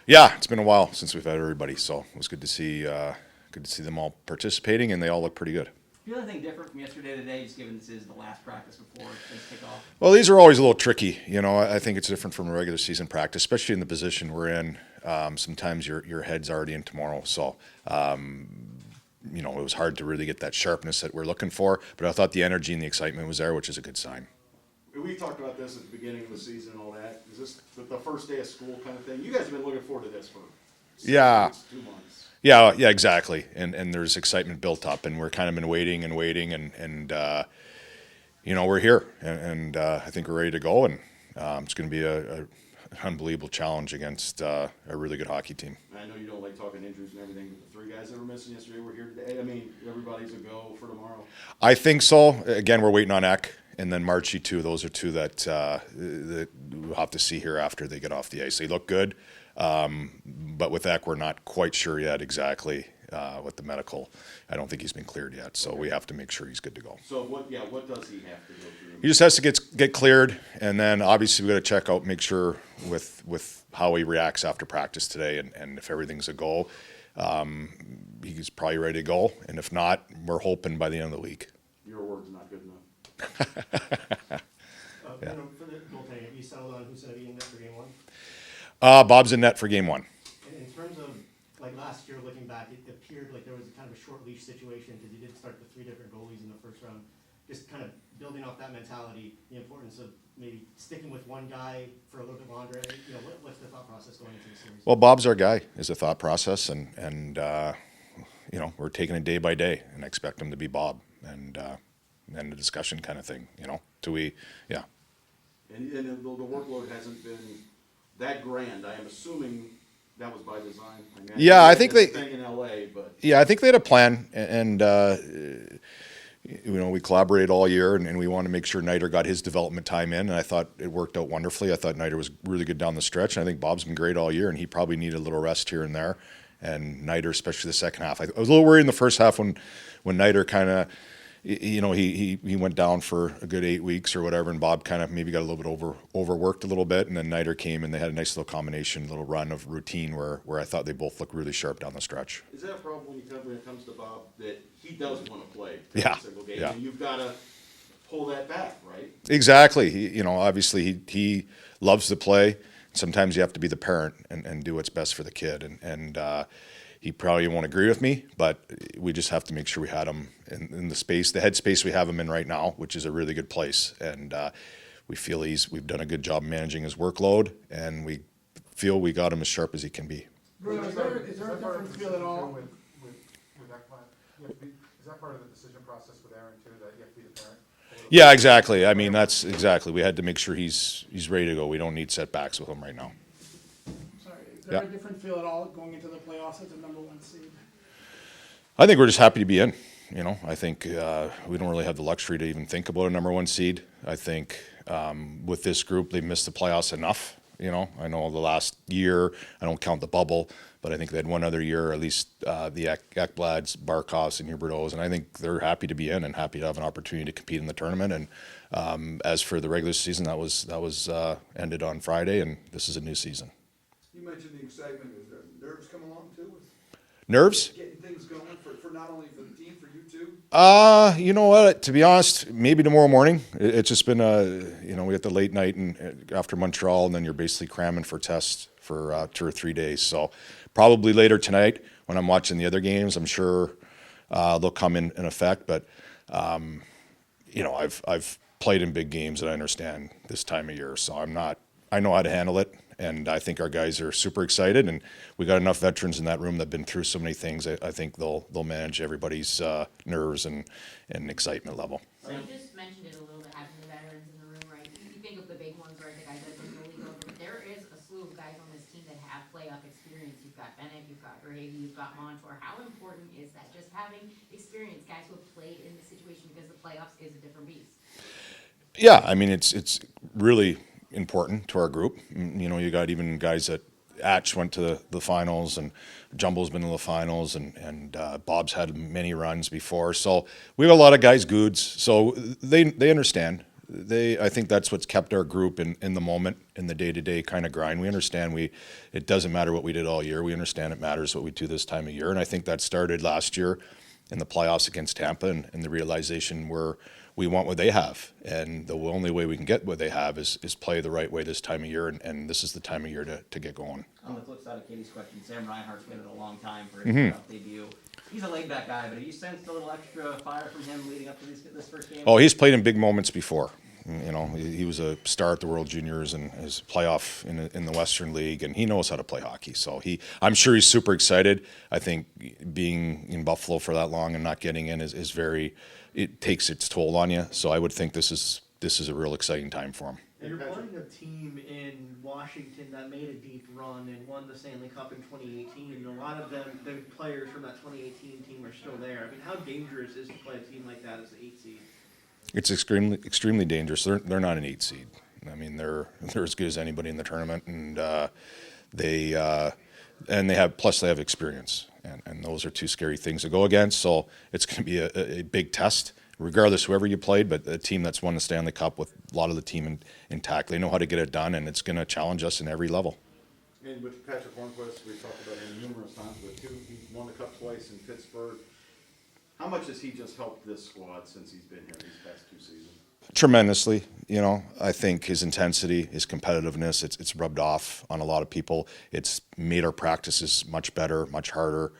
Yeah, it's been a while since we've had everybody, so it was good to see them all participating, and they all look pretty good. Feel anything different from yesterday to today, just given this is the last practice before things kick off? Well, these are always a little tricky. I think it's different from a regular season practice, especially in the position we're in. Sometimes your head's already in tomorrow, so it was hard to really get that sharpness that we're looking for. But I thought the energy and the excitement was there, which is a good sign. We talked about this at the beginning of the season and all that. Is this the first day of school kind of thing? You guys have been looking forward to this for 2 months. Yeah, exactly. And there's excitement built up, and we're kind of been waiting and waiting, and we're here, and I think we're ready to go, and it's going to be an unbelievable challenge against a really good hockey team. I know you don't like talking injuries and everything, but the 3 guys that were missing yesterday were here today. I mean, everybody's a go for tomorrow. I think so. Again, we're waiting on Eck, and then Marchie too. Those are two that we'll have to see here after they get off the ice. They look good. But with Eck, we're not quite sure yet exactly with the medical. I don't think he's been cleared yet, so we have to make sure he's good to go. So what does he have to go through? He just has to get cleared, and then obviously we got to check out, make sure with how he reacts after practice today, and if everything's a go, he's probably ready to go. And if not, we're hoping by the end of the week. Your word's not good enough. For the goaltending, have you settled on who's going to be in net for game one? Bob's in net for game one. In terms of, like last year, looking back, it appeared like there was kind of a short leash situation because you did start the 3 different goalies in the first round. Just kind of building off that mentality, the importance of maybe sticking with one guy for a little bit longer. What's the thought process going into the series? Well, Bob's our guy is the thought process, and we're taking it day by day, and I expect him to be Bob, and the discussion kind of thing, till we, yeah. And the workload hasn't been that grand. I am assuming that was by design. Yeah, I think they thing in LA, but yeah, I think they had a plan, and we collaborated all year, and we wanted to make sure Niter got his development time in, and I thought it worked out wonderfully. I thought Niter was really good down the stretch, and I think Bob's been great all year, and he probably needed a little rest here and there, and Niter, especially the second half. I was a little worried in the first half when Niter kind of, he went down for a good 8 weeks or whatever, and Bob kind of maybe got a little bit overworked a little bit, and then Niter came, and they had a nice little combination, little run of routine where I thought they both looked really sharp down the stretch. Is that a problem when it comes to Bob, that he does want to play Yeah, every single game, yeah. and you've got to pull that back, right? Exactly. Obviously he loves to play. Sometimes you have to be the parent and do what's best for the kid, and he probably won't agree with me, but we just have to make sure we had him in the headspace we have him in right now, which is a really good place. And we feel we've done a good job managing his workload, and we feel we got him as sharp as he can be. Bruno, is there a different feel at all? With that plan, is that part of the decision process with Aaron too, that you have to be the parent? Yeah, exactly. I mean, that's exactly. We had to make sure he's ready to go. We don't need setbacks with him right now. Sorry, is there a different feel at all going into the playoffs as a number 1 seed? I think we're just happy to be in. I think we don't really have the luxury to even think about a number 1 seed. I think with this group, they've missed the playoffs enough. I know the last year, I don't count the bubble, but I think they had one other year, at least the Ekblads, Barkovs, and Hubertos, and I think they're happy to be in and happy to have an opportunity to compete in the tournament. And as for the regular season, that was ended on Friday, and this is a new season. You mentioned the excitement. Is there nerves come along too? With Nerves? getting things going for not only for the team, for you too? You know what? To be honest, maybe tomorrow morning. It's just been we had the late night and after Montreal, and then you're basically cramming for tests for 2 or 3 days. So probably later tonight when I'm watching the other games, I'm sure they'll come in effect. But I've played in big games, and I understand this time of year, so I know how to handle it. And I think our guys are super excited, and we got enough veterans in that room that've been through so many things. I think they'll manage everybody's nerves and excitement level. So you just mentioned it a little bit, having the veterans in the room, right? You think of the big ones, right? The guys that have been really good, but there is a slew of guys on this team that have playoff experience. You've got Bennett, you've got Brady, you've got Montour. How important is that? Just having experience, guys who have played in the situation, because the playoffs is a different beast. Yeah, I mean it's really important to our group. You got even guys that Atch went to the finals, and Jumbo's been in the finals, and Bob's had many runs before. So we have a lot of guys goods, so they understand I think that's what's kept our group in the moment, in the day-to-day kind of grind. We understand it doesn't matter what we did all year. We understand it matters what we do this time of year. And I think that started last year in the playoffs against Tampa and the realization where we want what they have. And the only way we can get what they have is play the right way this time of year. And this is the time of year to get going. On the flip side of Katie's question, Sam Reinhart's waited a long time for his playoff debut. He's a laid-back guy, but have you sensed a little extra fire from him leading up to this first game? Oh, he's played in big moments before. You know, he was a star at the World Juniors and his playoff in the Western League, and he knows how to play hockey. So I'm sure he's super excited. I think being in Buffalo for that long and not getting in is very, it takes its toll on you. So I would think this is a real exciting time for him. You're playing a team in Washington that made a deep run and won the Stanley Cup in 2018, and a lot of them, the players from that 2018 team are still there. I mean, how dangerous is to play a team like that as the 8th seed? It's extremely dangerous. They're not an 8 seed. I mean, they're as good as anybody in the tournament, and they have experience, and those are two scary things to go against. So it's going to be a big test, regardless whoever you played. But a team that's won the Stanley Cup with a lot of the team intact, they know how to get it done, and it's going to challenge us in every level. And with Patrick Hornquist, we talked about him numerous times, but he won the Cup twice in Pittsburgh. How much has he just helped this squad since he's been here these past 2 seasons? Tremendously. You know, I think his intensity, his competitiveness, it's rubbed off on a lot of people. It's made our practices much better, much harder,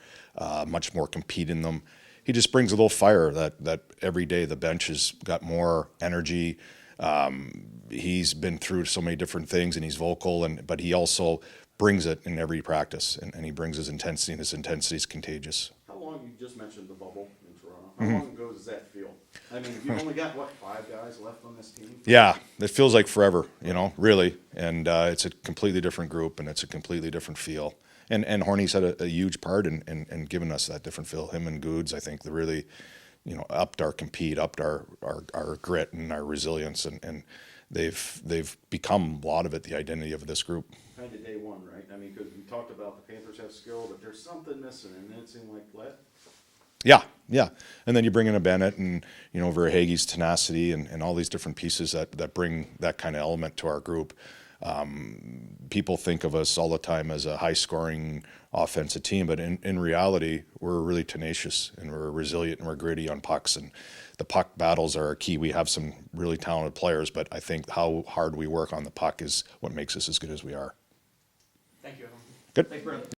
much more compete in them. He just brings a little fire that every day the bench has got more energy. He's been through so many different things, and he's vocal, but he also brings it in every practice, and he brings his intensity, and his intensity is contagious. How long, you just mentioned the bubble in Toronto, how long ago does that feel? I mean, you've only got, 5 guys left on this team? Yeah, it feels like forever, really. And it's a completely different group, and it's a completely different feel. And Horny's had a huge part in giving us that different feel. Him and Goods, I think, they really, upped our compete, upped our grit and our resilience, and they've become a lot of it, the identity of this group. Kind of day one, right? I mean, because we talked about the Panthers have skill, but there's something missing, and then it seemed like Let. Yeah. And then you bring in a Bennett and, Verhaeghe's tenacity and all these different pieces that bring that kind of element to our group. People think of us all the time as a high-scoring offensive team, but in reality, we're really tenacious and we're resilient and we're gritty on pucks. And the puck battles are a key. We have some really talented players, but I think how hard we work on the puck is what makes us as good as we are. Thank you, everyone. Good. Thanks, Brent.